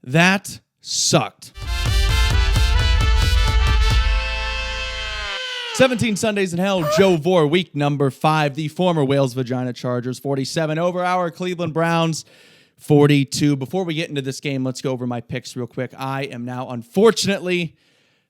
That sucked. 17 Sundays in Hell, Joe Vore, week number 5. The former Wales Vagina Chargers, 47 over our Cleveland Browns, 42. Before we get into this game, let's go over my picks real quick. I am now, unfortunately,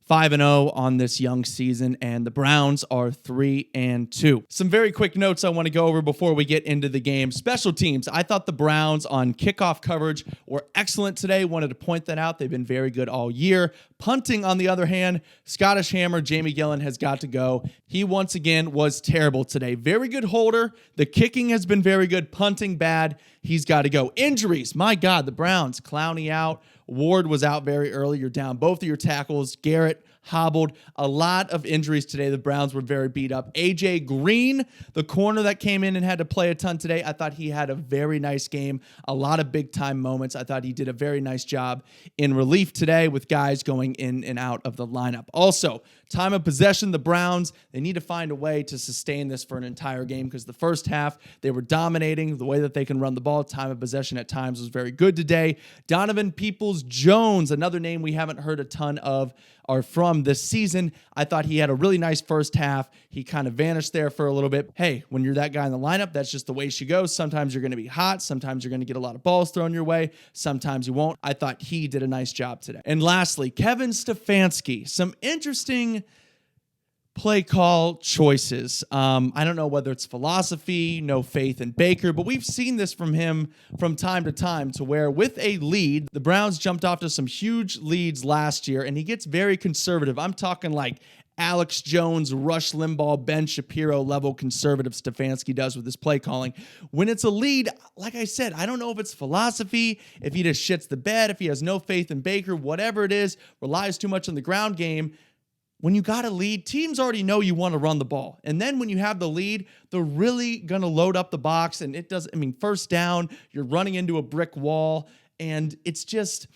5-0 on this young season, and the Browns are 3-2. Some very quick notes I want to go over before we get into the game. Special teams. I thought the Browns on kickoff coverage were excellent today. Wanted to point that out. They've been very good all year. Punting, on the other hand, Scottish Hammer Jamie Gillan has got to go. He once again was terrible today. Very good holder. The kicking has been very good. Punting bad. He's got to go. Injuries. My God, the Browns. Clowney out. Ward was out very early. You're down both of your tackles. Garrett hobbled. A lot of injuries today. The Browns were very beat up. A.J. Green, the corner that came in and had to play a ton today, I thought he had a very nice game. A lot of big-time moments. I thought he did a very nice job in relief today with guys going in and out of the lineup. Also, time of possession, the Browns, they need to find a way to sustain this for an entire game because the first half, they were dominating the way that they can run the ball. Time of possession at times was very good today. Donovan Peoples-Jones, another name we haven't heard a ton of or from this season. I thought he had a really nice first half. He kind of vanished there for a little bit. Hey, when you're that guy in the lineup, that's just the way she goes. Sometimes you're going to be hot. Sometimes you're going to get a lot of balls thrown your way. Sometimes you won't. I thought he did a nice job today. And lastly, Kevin Stefanski. Some interesting play call choices. I don't know whether it's philosophy, no faith in Baker, but we've seen this from him from time to time to where with a lead, the Browns jumped off to some huge leads last year, and he gets very conservative. I'm talking like Alex Jones, Rush Limbaugh, Ben Shapiro level conservative Stefanski does with his play calling. When it's a lead, like I said, I don't know if it's philosophy, if he just shits the bed, if he has no faith in Baker, whatever it is, relies too much on the ground game. When you got a lead, teams already know you want to run the ball. And then when you have the lead, they're really going to load up the box. And it does, first down, you're running into a brick wall. And it just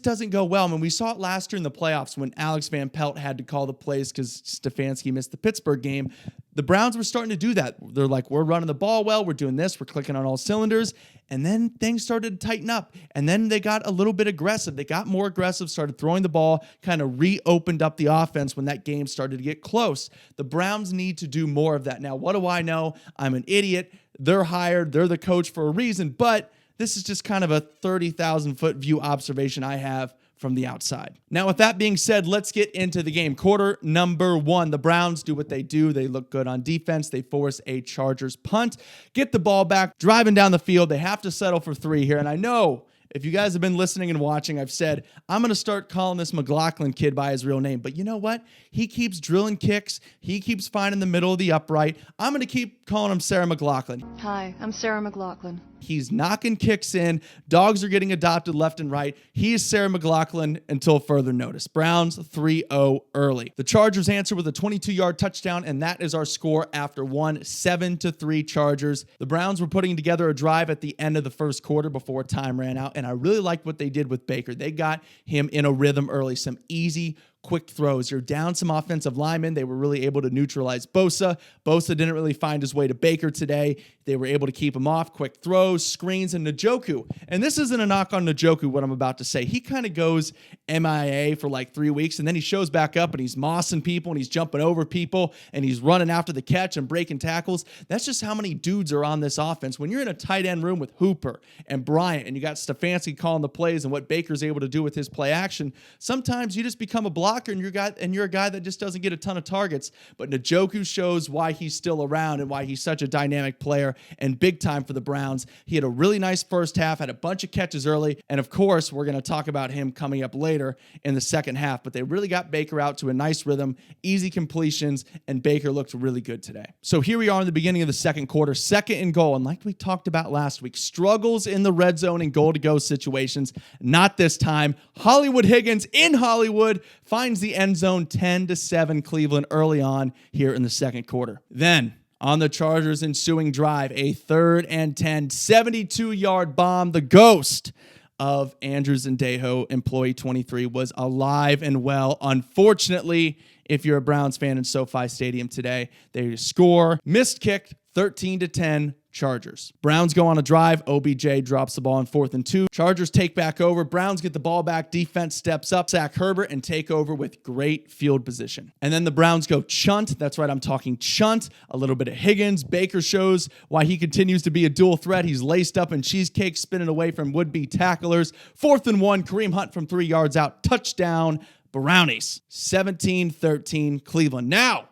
doesn't go well. We saw it last year in the playoffs when Alex Van Pelt had to call the plays because Stefanski missed the Pittsburgh game. The Browns were starting to do that. They're like, we're running the ball well. We're doing this. We're clicking on all cylinders. And then things started to tighten up. And then they got a little bit aggressive. They got more aggressive, started throwing the ball, kind of reopened up the offense when that game started to get close. The Browns need to do more of that. Now, what do I know? I'm an idiot. They're hired. They're the coach for a reason. But this is just kind of a 30,000-foot view observation I have from the outside. Now, with that being said, let's get into the game. Quarter number 1, the Browns do what they do. They look good on defense. They force a Chargers punt, get the ball back, driving down the field. They have to settle for 3 here. And I know if you guys have been listening and watching, I've said, I'm going to start calling this McLaughlin kid by his real name. But you know what? He keeps drilling kicks. He keeps finding the middle of the upright. I'm going to keep calling him Sarah McLaughlin. Hi, I'm Sarah McLaughlin. He's knocking kicks in. Dogs are getting adopted left and right. He is Sarah McLaughlin until further notice. Browns 3-0 early. The Chargers answer with a 22-yard touchdown, and that is our score after one. 7-3 Chargers. The Browns were putting together a drive at the end of the first quarter before time ran out, and I really liked what they did with Baker. They got him in a rhythm early. Some easy, quick throws. You're down some offensive linemen. They were really able to neutralize Bosa. Bosa didn't really find his way to Baker today. They were able to keep him off. Quick throws, screens, and Njoku. And this isn't a knock on Njoku, what I'm about to say. He kind of goes MIA for like 3 weeks, and then he shows back up, and he's mossing people, and he's jumping over people, and he's running after the catch and breaking tackles. That's just how many dudes are on this offense. When you're in a tight end room with Hooper and Bryant, and you got Stefanski calling the plays and what Baker's able to do with his play action, sometimes you just become a blocker, and you're a guy that just doesn't get a ton of targets. But Njoku shows why he's still around and why he's such a dynamic player and big time for the Browns. He had a really nice first half, had a bunch of catches early, and of course, we're going to talk about him coming up later in the second half. But they really got Baker out to a nice rhythm, easy completions, and Baker looked really good today. So here we are in the beginning of the second quarter, 2nd and goal, and like we talked about last week, struggles in the red zone and goal-to-go situations. Not this time. Hollywood Higgins in Hollywood finds the end zone, 10-7 Cleveland early on here in the second quarter. Then, on the Chargers' ensuing drive, a 3rd and 10, 72-yard bomb. The ghost of Andrew Zendejo, employee 23, was alive and well. Unfortunately, if you're a Browns fan in SoFi Stadium today, they score, missed kick, 13-10, Chargers. Browns go on a drive. OBJ drops the ball on 4th and 2. Chargers take back over. Browns get the ball back. Defense steps up, sack Herbert, and take over with great field position. And then the Browns go chunt. That's right, I'm talking chunt. A little bit of Higgins. Baker shows why he continues to be a dual threat. He's laced up in cheesecake, spinning away from would-be tacklers. 4th and 1. Kareem Hunt from 3 yards out. Touchdown, Brownies. 17-13, Cleveland. Now,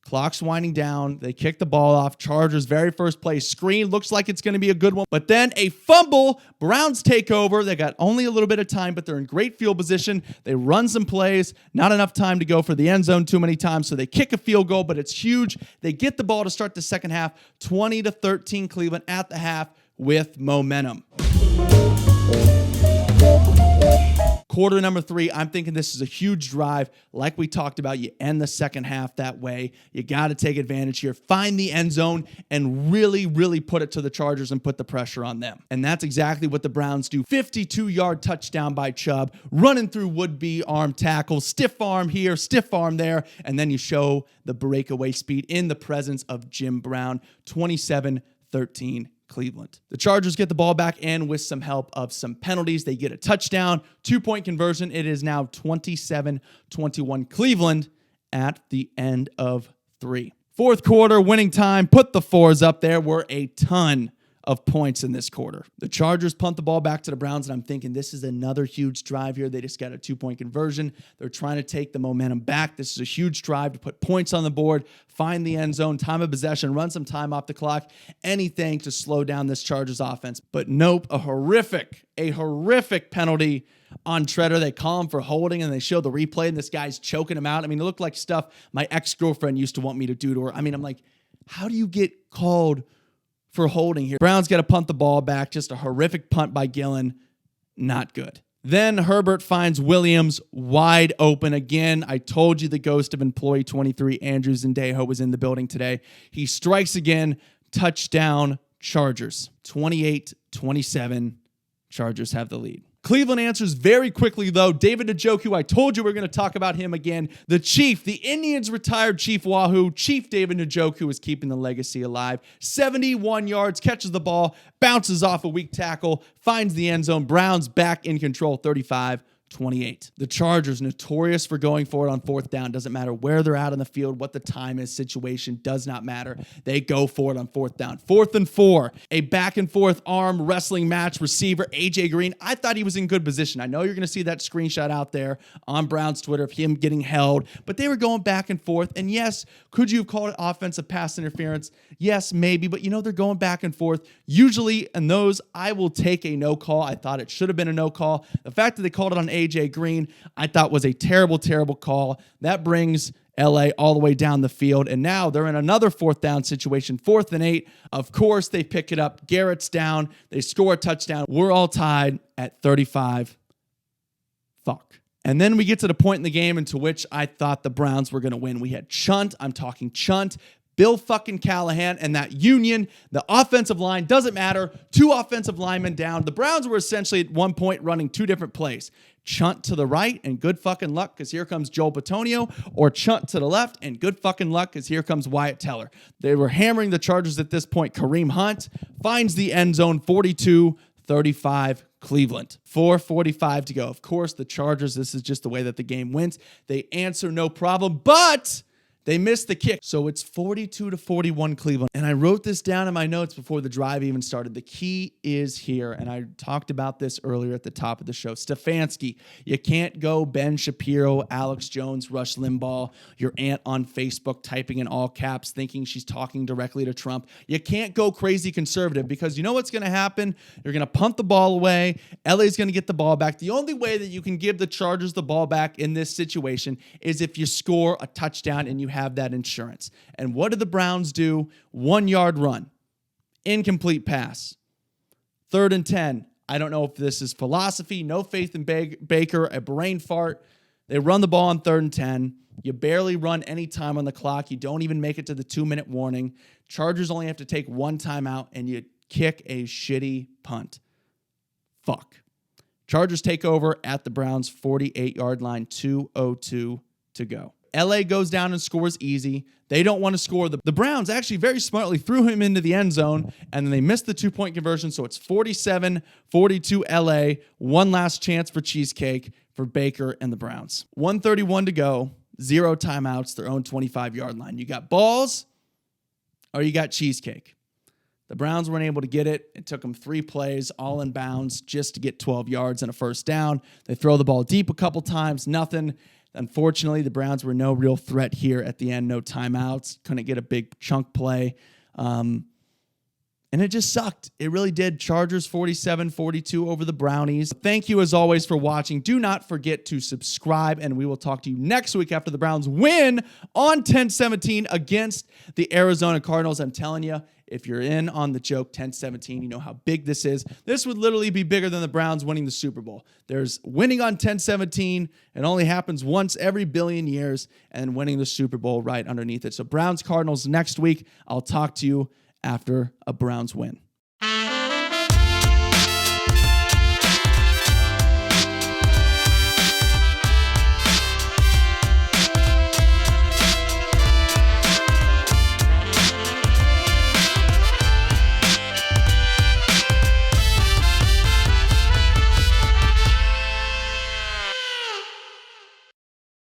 clock's winding down. They kick the ball off. Chargers' very first play. Screen looks like it's going to be a good one. But then a fumble. Browns take over. They got only a little bit of time, but they're in great field position. They run some plays. Not enough time to go for the end zone too many times. So they kick a field goal, but it's huge. They get the ball to start the second half. 20-13 Cleveland at the half with momentum. Quarter number 3, I'm thinking this is a huge drive. Like we talked about, you end the second half that way. You got to take advantage here. Find the end zone and really, really put it to the Chargers and put the pressure on them. And that's exactly what the Browns do. 52-yard touchdown by Chubb, running through would-be arm tackles, stiff arm here, stiff arm there, and then you show the breakaway speed in the presence of Jim Brown. 27-13. Cleveland. The Chargers get the ball back, and with some help of some penalties, they get a touchdown, 2-point conversion. It is now 27-21 Cleveland at the end of 3. Fourth quarter, winning time. Put the 4s up. There were a ton of points in this quarter. The Chargers punt the ball back to the Browns, and I'm thinking this is another huge drive here. They just got a 2-point conversion. They're trying to take the momentum back. This is a huge drive to put points on the board, find the end zone, time of possession, run some time off the clock, anything to slow down this Chargers offense. But nope, a horrific penalty on Treader. They call him for holding, and they show the replay, and this guy's choking him out. I mean, it looked like stuff my ex-girlfriend used to want me to do to her. I mean, I'm like, how do you get called for holding here? Browns got to punt the ball back. Just a horrific punt by Gillen. Not good. Then Herbert finds Williams wide open again. I told you the ghost of employee 23, Andrew Zendejo, was in the building today. He strikes again. Touchdown, Chargers. 28-27. Chargers have the lead. Cleveland answers very quickly, though. David Njoku, I told you we're going to talk about him again. The Chief, the Indians' retired Chief Wahoo, Chief David Njoku is keeping the legacy alive. 71 yards, catches the ball, bounces off a weak tackle, finds the end zone. Browns back in control, 35-28. The Chargers, notorious for going for it on 4th down. Doesn't matter where they're out on the field, what the time is, situation does not matter. They go for it on 4th down. 4th and 4, a back and forth arm wrestling match. Receiver AJ Green, I thought he was in good position. I know you're going to see that screenshot out there on Browns Twitter of him getting held, but they were going back and forth. And yes, could you have called it offensive pass interference? Yes, maybe, but they're going back and forth. Usually in those, I will take a no call. I thought it should have been a no call. The fact that they called it on AJ Green, I thought was a terrible, terrible call. That brings LA all the way down the field, and now they're in another 4th down situation, 4th and 8. Of course, they pick it up. Garrett's down. They score a touchdown. We're all tied at 35. Fuck. And then we get to the point in the game into which I thought the Browns were going to win. We had Chunt. I'm talking Chunt. Bill fucking Callahan and that union, the offensive line, doesn't matter. 2 offensive linemen down. The Browns were essentially at one point running 2 different plays. Chunt to the right and good fucking luck because here comes Joel Bitonio, or Chunt to the left and good fucking luck because here comes Wyatt Teller. They were hammering the Chargers at this point. Kareem Hunt finds the end zone, 42-35 Cleveland. 4:45 to go. Of course, the Chargers, this is just the way that the game went. They answer no problem, but they missed the kick. So it's 42-41 Cleveland. And I wrote this down in my notes before the drive even started. The key is here, and I talked about this earlier at the top of the show. Stefanski. You can't go Ben Shapiro, Alex Jones, Rush Limbaugh, your aunt on Facebook typing in all caps thinking she's talking directly to Trump. You can't go crazy conservative because you know what's going to happen? You're going to punt the ball away. LA's going to get the ball back. The only way that you can give the Chargers the ball back in this situation is if you score a touchdown and you have that insurance. And what did the Browns do? 1-yard run. Incomplete pass. 3rd and 10. I don't know if this is philosophy, no faith in Baker, a brain fart. They run the ball on 3rd and 10. You barely run any time on the clock. You don't even make it to the 2-minute warning. Chargers only have to take 1 timeout, and you kick a shitty punt. Fuck. Chargers take over at the Browns' 48-yard line, 2:02 to go. LA goes down and scores easy. They don't want to score. The Browns actually very smartly threw him into the end zone, and then they missed the 2-point conversion, so it's 47-42 LA. One last chance for cheesecake for Baker and the Browns. 1:31 to go, 0 timeouts, their own 25-yard line. You got balls or you got cheesecake. The Browns weren't able to get it. It took them 3 plays, all in bounds, just to get 12 yards and a first down. They throw the ball deep a couple times, nothing. Unfortunately, the Browns were no real threat here at the end. No timeouts. Couldn't get a big chunk play. And it just sucked. It really did. Chargers 47-42 over the Brownies. Thank you as always for watching. Do not forget to subscribe, and we will talk to you next week after the Browns win on 10-17 against the Arizona Cardinals. I'm telling you, if you're in on the joke, 10-17, you know how big this is. This would literally be bigger than the Browns winning the Super Bowl. There's winning on 10-17. It only happens once every billion years, and winning the Super Bowl right underneath it. So Browns Cardinals next week. I'll talk to you after a Browns win.